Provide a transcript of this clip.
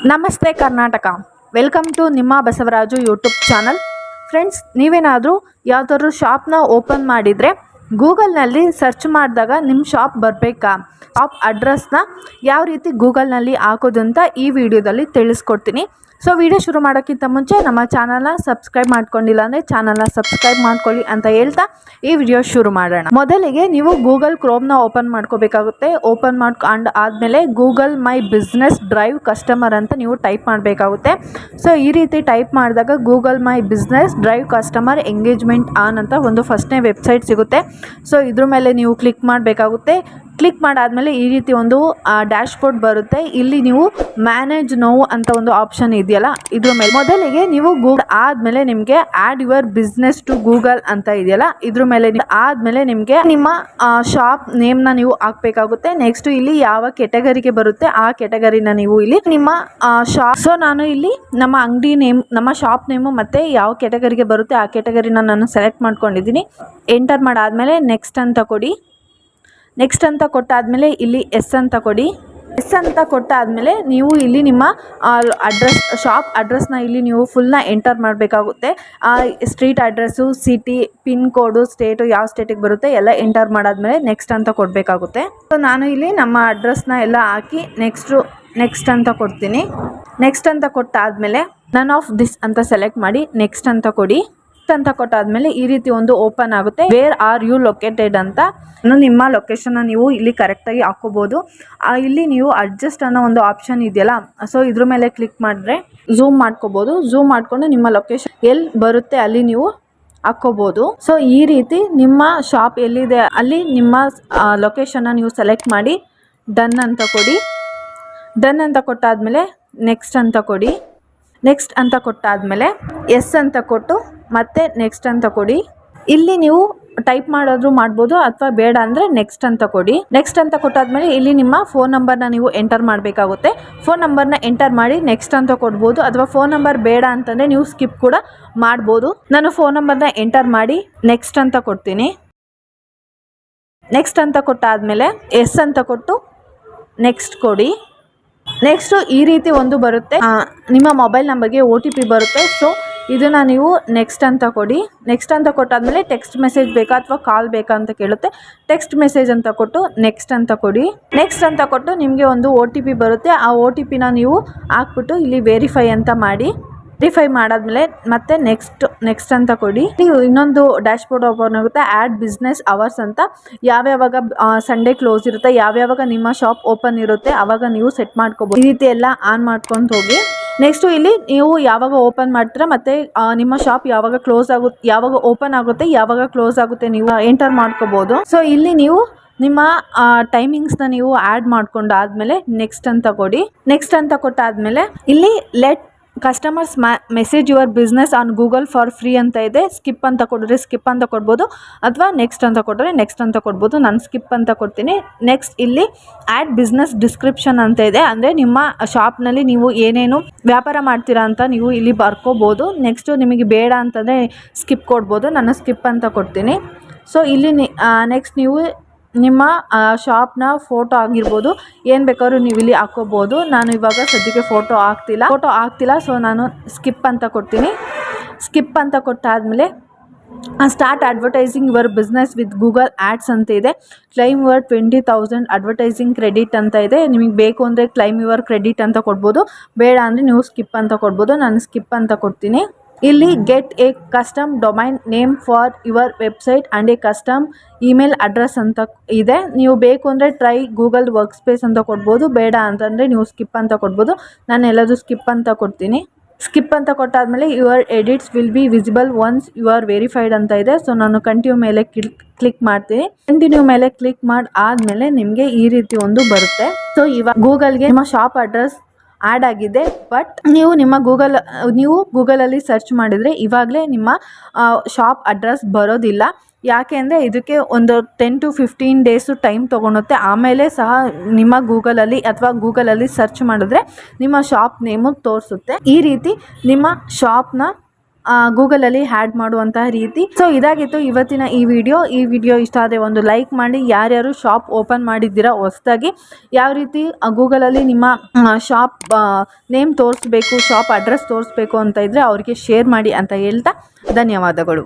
ನಮಸ್ತೆ Karnataka. Welcome to ನಿಮ್ಮ Basavaraju YouTube channel. Friends, ನೀವೇನಾದರೂ ಯಾವುದಾದ್ರೂ ಶಾಪ್ನ ಓಪನ್ ಮಾಡಿದರೆ ಗೂಗಲ್ನಲ್ಲಿ ಸರ್ಚ್ ಮಾಡಿದಾಗ ನಿಮ್ಮ ಶಾಪ್ ಬರಬೇಕಾ, ಶಾಪ್ ಅಡ್ರೆಸ್ನ ಯಾವ ರೀತಿ ಗೂಗಲ್ನಲ್ಲಿ ಹಾಕೋದು ಅಂತ ಈ ವಿಡಿಯೋದಲ್ಲಿ ತಿಳಿಸ್ಕೊಡ್ತೀನಿ. ಸೊ ವಿಡಿಯೋ ಶುರು ಮಾಡೋಕ್ಕಿಂತ ಮುಂಚೆ ನಮ್ಮ ಚಾನಲ್ನ ಸಬ್ಸ್ಕ್ರೈಬ್ ಮಾಡ್ಕೊಂಡಿಲ್ಲ ಅಂದರೆ ಚಾನಲ್ನ ಸಬ್ಸ್ಕ್ರೈಬ್ ಮಾಡ್ಕೊಳ್ಳಿ ಅಂತ ಹೇಳ್ತಾ ಈ ವಿಡಿಯೋ ಶುರು ಮಾಡೋಣ. ಮೊದಲಿಗೆ ನೀವು ಗೂಗಲ್ ಕ್ರೋಮ್ನ ಓಪನ್ ಮಾಡ್ಕೋಬೇಕಾಗುತ್ತೆ. ಓಪನ್ ಮಾಡ್ಕೊಂಡು ಆದಮೇಲೆ Google my business drive customer ಅಂತ ನೀವು ಟೈಪ್ ಮಾಡಬೇಕಾಗುತ್ತೆ. ಸೊ ಈ ರೀತಿ ಟೈಪ್ ಮಾಡಿದಾಗ Google my business drive customer engagement on ಅಂತ ಒಂದು ಫಸ್ಟ್ನೇ ವೆಬ್ಸೈಟ್ ಸಿಗುತ್ತೆ. ಸೊ ಇದ್ರ ಮೇಲೆ ನೀವು ಕ್ಲಿಕ್ ಮಾಡಬೇಕಾಗುತ್ತೆ. ಕ್ಲಿಕ್ ಮಾಡಾದಮೇಲೆ ಈ ರೀತಿ ಒಂದು ಡ್ಯಾಶ್ ಬೋರ್ಡ್ ಬರುತ್ತೆ. ಇಲ್ಲಿ ನೀವು ಮ್ಯಾನೇಜ್ ನೌ ಅಂತ ಒಂದು ಆಪ್ಷನ್ ಇದೆಯಲ್ಲ, ಇದ್ರ ಮೇಲೆ ಮೊದಲಿಗೆ ನೀವು ಗೂಗಲ್ ಆದಮೇಲೆ ನಿಮಗೆ add your business to Google ಅಂತ ಇದೆಯಲ್ಲ, ಇದ್ರ ಮೇಲೆ ಆದಮೇಲೆ ನಿಮಗೆ ನಿಮ್ಮ ಶಾಪ್ ನೇಮ್ನ ನೀವು ಹಾಕಬೇಕಾಗುತ್ತೆ. ನೆಕ್ಸ್ಟ್ ಇಲ್ಲಿ ಯಾವ ಕೆಟಗರಿಗೆ ಬರುತ್ತೆ ಆ ಕೆಟಗರಿನ ನೀವು ಇಲ್ಲಿ ನಿಮ್ಮ ಶಾಪ್. ಸೊ ನಾನು ಇಲ್ಲಿ ನಮ್ಮ ಅಂಗಡಿ ನೇಮ್, ನಮ್ಮ ಶಾಪ್ ನೇಮು ಮತ್ತು ಯಾವ ಕೆಟಗರಿಗೆ ಬರುತ್ತೆ ಆ ಕೆಟಗರಿನ ನಾನು ಸೆಲೆಕ್ಟ್ ಮಾಡ್ಕೊಂಡಿದ್ದೀನಿ. ಎಂಟರ್ ಮಾಡಾದಮೇಲೆ ನೆಕ್ಸ್ಟ್ ಅಂತ ಕೊಡಿ. ನೆಕ್ಸ್ಟ್ ಅಂತ ಕೊಟ್ಟಾದಮೇಲೆ ಇಲ್ಲಿ ಎಸ್ ಅಂತ ಕೊಡಿ. ಎಸ್ ಅಂತ ಕೊಟ್ಟಾದಮೇಲೆ ನೀವು ಇಲ್ಲಿ ನಿಮ್ಮ ಅಡ್ರೆಸ್, ಶಾಪ್ ಅಡ್ರೆಸ್ನ ಇಲ್ಲಿ ನೀವು ಫುಲ್ನ ಎಂಟರ್ ಮಾಡಬೇಕಾಗುತ್ತೆ. ಸ್ಟ್ರೀಟ್ ಅಡ್ರೆಸ್ಸು, ಸಿಟಿ, ಪಿನ್ ಕೋಡು, ಸ್ಟೇಟು, ಯಾವ ಸ್ಟೇಟಿಗೆ ಬರುತ್ತೆ ಎಲ್ಲ ಎಂಟರ್ ಮಾಡಾದಮೇಲೆ ನೆಕ್ಸ್ಟ್ ಅಂತ ಕೊಡಬೇಕಾಗುತ್ತೆ. ಸೊ ನಾನು ಇಲ್ಲಿ ನಮ್ಮ ಅಡ್ರೆಸ್ನ ಎಲ್ಲ ಹಾಕಿ ನೆಕ್ಸ್ಟ್ ಅಂತ ಕೊಡ್ತೀನಿ. ನೆಕ್ಸ್ಟ್ ಅಂತ ಕೊಟ್ಟಾದಮೇಲೆ ನನ್ ಆಫ್ ದಿಸ್ ಅಂತ ಸೆಲೆಕ್ಟ್ ಮಾಡಿ ನೆಕ್ಸ್ಟ್ ಅಂತ ಕೊಡಿ. ಅಂತ ಕೊಟ್ಟಾದ್ಮೇಲೆ ಈ ರೀತಿ ಒಂದು ಓಪನ್ ಆಗುತ್ತೆ. ವೇರ್ ಆರ್ ಯು ಲೊಕೇಟೆಡ್ ಅಂತ ನಿಮ್ಮ ಲೊಕೇಶನ್ ನೀವು ಇಲ್ಲಿ ಕರೆಕ್ಟಾಗಿ ಹಾಕೋಬಹುದು. ಇಲ್ಲಿ ನೀವು ಅಡ್ಜಸ್ಟ್ ಅನ್ನೋ ಒಂದು ಆಪ್ಷನ್ ಇದೆಯಲ್ಲ, ಸೊ ಇದ್ರ ಮೇಲೆ ಕ್ಲಿಕ್ ಮಾಡಿದ್ರೆ ಝೂಮ್ ಮಾಡ್ಕೋಬಹುದು. ಝೂಮ್ ಮಾಡ್ಕೊಂಡು ನಿಮ್ಮ ಲೊಕೇಶನ್ ಎಲ್ಲಿ ಬರುತ್ತೆ ಅಲ್ಲಿ ನೀವು ಹಾಕೋಬಹುದು. ಸೊ ಈ ರೀತಿ ನಿಮ್ಮ ಶಾಪ್ ಎಲ್ಲಿದೆ ಅಲ್ಲಿ ನಿಮ್ಮ ಲೊಕೇಶನ್ನ ನೀವು ಸೆಲೆಕ್ಟ್ ಮಾಡಿ ಡನ್ ಅಂತ ಕೊಡಿ. ಡನ್ ಅಂತ ಕೊಟ್ಟಾದ್ಮೇಲೆ ನೆಕ್ಸ್ಟ್ ಅಂತ ಕೊಡಿ. ನೆಕ್ಸ್ಟ್ ಅಂತ ಕೊಟ್ಟಾದಮೇಲೆ ಎಸ್ ಅಂತ ಕೊಟ್ಟು ಮತ್ತೆ ನೆಕ್ಸ್ಟ್ ಅಂತ ಕೊಡಿ. ಇಲ್ಲಿ ನೀವು ಟೈಪ್ ಮಾಡೋದ್ರೂ ಮಾಡ್ಬೋದು ಅಥವಾ ಬೇಡ ಅಂದರೆ ನೆಕ್ಸ್ಟ್ ಅಂತ ಕೊಡಿ. ನೆಕ್ಸ್ಟ್ ಅಂತ ಕೊಟ್ಟಾದ್ಮೇಲೆ ಇಲ್ಲಿ ನಿಮ್ಮ ಫೋನ್ ನಂಬರ್ನ ನೀವು ಎಂಟರ್ ಮಾಡಬೇಕಾಗುತ್ತೆ. ಫೋನ್ ನಂಬರ್ನ ಎಂಟರ್ ಮಾಡಿ ನೆಕ್ಸ್ಟ್ ಅಂತ ಕೊಡ್ಬೋದು, ಅಥವಾ ಫೋನ್ ನಂಬರ್ ಬೇಡ ಅಂತಂದರೆ ನೀವು ಸ್ಕಿಪ್ ಕೂಡ ಮಾಡ್ಬೋದು. ನಾನು ಫೋನ್ ನಂಬರ್ನ ಎಂಟರ್ ಮಾಡಿ ನೆಕ್ಸ್ಟ್ ಅಂತ ಕೊಡ್ತೀನಿ. ನೆಕ್ಸ್ಟ್ ಅಂತ ಕೊಟ್ಟಾದಮೇಲೆ ಎಸ್ ಅಂತ ಕೊಟ್ಟು ನೆಕ್ಸ್ಟ್ ಕೊಡಿ. ನೆಕ್ಸ್ಟು ಈ ರೀತಿ ಒಂದು ಬರುತ್ತೆ, ನಿಮ್ಮ ಮೊಬೈಲ್ ನಂಬರ್ಗೆ OTP ಬರುತ್ತೆ. ಸೊ ಇದನ್ನು ನೀವು ನೆಕ್ಸ್ಟ್ ಅಂತ ಕೊಡಿ. ನೆಕ್ಸ್ಟ್ ಅಂತ ಕೊಟ್ಟಾದಮೇಲೆ ಟೆಕ್ಸ್ಟ್ ಮೆಸೇಜ್ ಬೇಕಾ ಅಥವಾ ಕಾಲ್ ಬೇಕಾ ಅಂತ ಕೇಳುತ್ತೆ. ಟೆಕ್ಸ್ಟ್ ಮೆಸೇಜ್ ಅಂತ ಕೊಟ್ಟು ನೆಕ್ಸ್ಟ್ ಅಂತ ಕೊಡಿ. ನೆಕ್ಸ್ಟ್ ಅಂತ ಕೊಟ್ಟು ನಿಮಗೆ ಒಂದು OTP ಬರುತ್ತೆ. ಆ OTPನ ನೀವು ಹಾಕ್ಬಿಟ್ಟು ಇಲ್ಲಿ ವೆರಿಫೈ ಅಂತ ಮಾಡಿ. ವೆರಿಫೈ ಮಾಡಾದ್ಮೇಲೆ ಮತ್ತೆ ನೆಕ್ಸ್ಟ್ ಅಂತ ಕೊಡಿ. ಇನ್ನೊಂದು ಡ್ಯಾಶ್ ಬೋರ್ಡ್ ಓಪನ್ ಆಗುತ್ತೆ. ಆ್ಯಡ್ ಬಿಸ್ನೆಸ್ ಅವರ್ಸ್ ಅಂತ, ಯಾವ್ಯಾವಾಗ ಸಂಡೇ ಕ್ಲೋಸ್ ಇರುತ್ತೆ, ಯಾವ್ಯಾವಾಗ ನಿಮ್ಮ ಶಾಪ್ ಓಪನ್ ಇರುತ್ತೆ ಅವಾಗ ನೀವು ಸೆಟ್ ಮಾಡ್ಕೋಬಹುದು. ಈ ರೀತಿ ಎಲ್ಲ ಆನ್ ಮಾಡ್ಕೊಂಡು ಹೋಗಿ. ನೆಕ್ಸ್ಟು ಇಲ್ಲಿ ನೀವು ಯಾವಾಗ ಓಪನ್ ಮಾಡ್ತೀರಾ ಮತ್ತು ನಿಮ್ಮ ಶಾಪ್ ಯಾವಾಗ ಕ್ಲೋಸ್ ಆಗುತ್ತೆ, ಯಾವಾಗ ಓಪನ್ ಆಗುತ್ತೆ, ಯಾವಾಗ ಕ್ಲೋಸ್ ಆಗುತ್ತೆ ನೀವು ಎಂಟರ್ ಮಾಡ್ಕೋಬಹುದು. ಸೊ ಇಲ್ಲಿ ನೀವು ನಿಮ್ಮ ಟೈಮಿಂಗ್ಸ್ನ ನೀವು ಆ್ಯಡ್ ಮಾಡ್ಕೊಂಡು ಆದಮೇಲೆ ನೆಕ್ಸ್ಟ್ ಅಂತ ಕೊಡಿ. ನೆಕ್ಸ್ಟ್ ಅಂತ ಕೊಟ್ಟಾದಮೇಲೆ ಇಲ್ಲಿ let customers message your business on Google for free ಅಂತ ಇದೆ. ಸ್ಕಿಪ್ ಅಂತ ಕೊಡಿದ್ರೆ ಸ್ಕಿಪ್ ಅಂತ ಕೊಡ್ಬೋದು, ಅಥವಾ ನೆಕ್ಸ್ಟ್ ಅಂತ ಕೊಟ್ಟರೆ ನೆಕ್ಸ್ಟ್ ಅಂತ ಕೊಡ್ಬೋದು. ನಾನು ಸ್ಕಿಪ್ ಅಂತ ಕೊಡ್ತೀನಿ. ನೆಕ್ಸ್ಟ್ ಇಲ್ಲಿ ಆ್ಯಡ್ ಬಿಸ್ನೆಸ್ ಡಿಸ್ಕ್ರಿಪ್ಷನ್ ಅಂತ ಇದೆ, ಅಂದರೆ ನಿಮ್ಮ ಶಾಪ್ನಲ್ಲಿ ನೀವು ಏನೇನು ವ್ಯಾಪಾರ ಮಾಡ್ತೀರಾ ಅಂತ ನೀವು ಇಲ್ಲಿ ಬರ್ಕೋಬೋದು. ನೆಕ್ಸ್ಟು ನಿಮಗೆ ಬೇಡ ಅಂತಂದರೆ ಸ್ಕಿಪ್ ಕೊಡ್ಬೋದು. ನಾನು ಸ್ಕಿಪ್ ಅಂತ ಕೊಡ್ತೀನಿ. ಸೊ ಇಲ್ಲಿ ನೆಕ್ಸ್ಟ್ ನೀವು ನಿಮ್ಮ ಶಾಪ್ನ ಫೋಟೋ ಆಗಿರ್ಬೋದು, ಏನು ಬೇಕಾದ್ರೂ ನೀವು ಇಲ್ಲಿ ಹಾಕೋಬೋದು. ನಾನು ಇವಾಗ ಸದ್ಯಕ್ಕೆ ಫೋಟೋ ಆಗ್ತಿಲ್ಲ, ಸೊ ನಾನು ಸ್ಕಿಪ್ ಅಂತ ಕೊಡ್ತೀನಿ. ಸ್ಕಿಪ್ ಅಂತ ಕೊಟ್ಟಾದಮೇಲೆ start advertising your business with Google ads ಅಂತ ಇದೆ. ಕ್ಲೈಮ್ ಯುವರ್ 20,000 ಅಡ್ವರ್ಟೈಸಿಂಗ್ ಕ್ರೆಡಿಟ್ ಅಂತ ಇದೆ. ನಿಮಗೆ ಬೇಕು ಅಂದರೆ ಕ್ಲೈಮ್ ಯುವರ್ ಕ್ರೆಡಿಟ್ ಅಂತ ಕೊಡ್ಬೋದು, ಬೇಡ ಅಂದರೆ ನೀವು ಸ್ಕಿಪ್ ಅಂತ ಕೊಡ್ಬೋದು. ನಾನು ಸ್ಕಿಪ್ ಅಂತ ಕೊಡ್ತೀನಿ. ಇಲ್ಲಿ get A custom domain name for your website and A custom email address ಅಂತ ಇದೆ. ನೀವು ಬೇಕು ಅಂದರೆ ಟ್ರೈ ಗೂಗಲ್ ವರ್ಕ್ ಸ್ಪೇಸ್ ಅಂತ ಕೊಡ್ಬೋದು, ಬೇಡ ಅಂತಂದರೆ ನೀವು ಸ್ಕಿಪ್ ಅಂತ ಕೊಡ್ಬೋದು. ನಾನು ಎಲ್ಲದೂ ಸ್ಕಿಪ್ ಅಂತ ಕೊಡ್ತೀನಿ. ಸ್ಕಿಪ್ ಅಂತ ಕೊಟ್ಟಾದಮೇಲೆ your edits will be visible once you are verified ಅಂತ ಇದೆ. ಸೊ ನಾನು ಕಂಟಿನ್ಯೂ ಮೇಲೆ ಕ್ಲಿಕ್ ಮಾಡ್ತೀನಿ. ಕಂಟಿನ್ಯೂ ಮೇಲೆ ಕ್ಲಿಕ್ ಮಾಡಿ ಆದಮೇಲೆ ನಿಮಗೆ ಈ ರೀತಿ ಒಂದು ಬರುತ್ತೆ. ಸೊ ಇವಾಗ ಗೂಗಲ್ಗೆ ನಿಮ್ಮ ಶಾಪ್ ಅಡ್ರೆಸ್ ಆ್ಯಡ್ ಆಗಿದೆ. ಬಟ್ ನೀವು ಗೂಗಲಲ್ಲಿ ಸರ್ಚ್ ಮಾಡಿದರೆ ಇವಾಗಲೇ ನಿಮ್ಮ ಶಾಪ್ ಅಡ್ರೆಸ್ ಬರೋದಿಲ್ಲ. ಯಾಕೆ ಅಂದರೆ ಇದಕ್ಕೆ ಒಂದು 10 to 15 ಡೇಸು ಟೈಮ್ ತೊಗೊಳುತ್ತೆ. ಆಮೇಲೆ ಸಹ ನಿಮ್ಮ ಗೂಗಲಲ್ಲಿ ಸರ್ಚ್ ಮಾಡಿದ್ರೆ ನಿಮ್ಮ ಶಾಪ್ ನೇಮು ತೋರಿಸುತ್ತೆ. ಈ ರೀತಿ ನಿಮ್ಮ ಶಾಪ್ನ ಗೂಗಲಲ್ಲಿ ಹ್ಯಾಡ್ ಮಾಡುವಂತಹ ರೀತಿ. ಸೊ ಇದಾಗಿತ್ತು ಇವತ್ತಿನ ಈ ವಿಡಿಯೋ ಇಷ್ಟ ಆದರೆ ಒಂದು ಲೈಕ್ ಮಾಡಿ. ಯಾರ್ಯಾರು ಶಾಪ್ ಓಪನ್ ಮಾಡಿದ್ದೀರಾ ಹೊಸದಾಗಿ, ಯಾವ ರೀತಿ ಗೂಗಲಲ್ಲಿ ನಿಮ್ಮ ಶಾಪ್ ನೇಮ್ ತೋರಿಸ್ಬೇಕು, ಶಾಪ್ ಅಡ್ರೆಸ್ ತೋರಿಸ್ಬೇಕು ಅಂತ ಇದ್ದರೆ ಅವರಿಗೆ ಶೇರ್ ಮಾಡಿ ಅಂತ ಹೇಳ್ತಾ ಧನ್ಯವಾದಗಳು.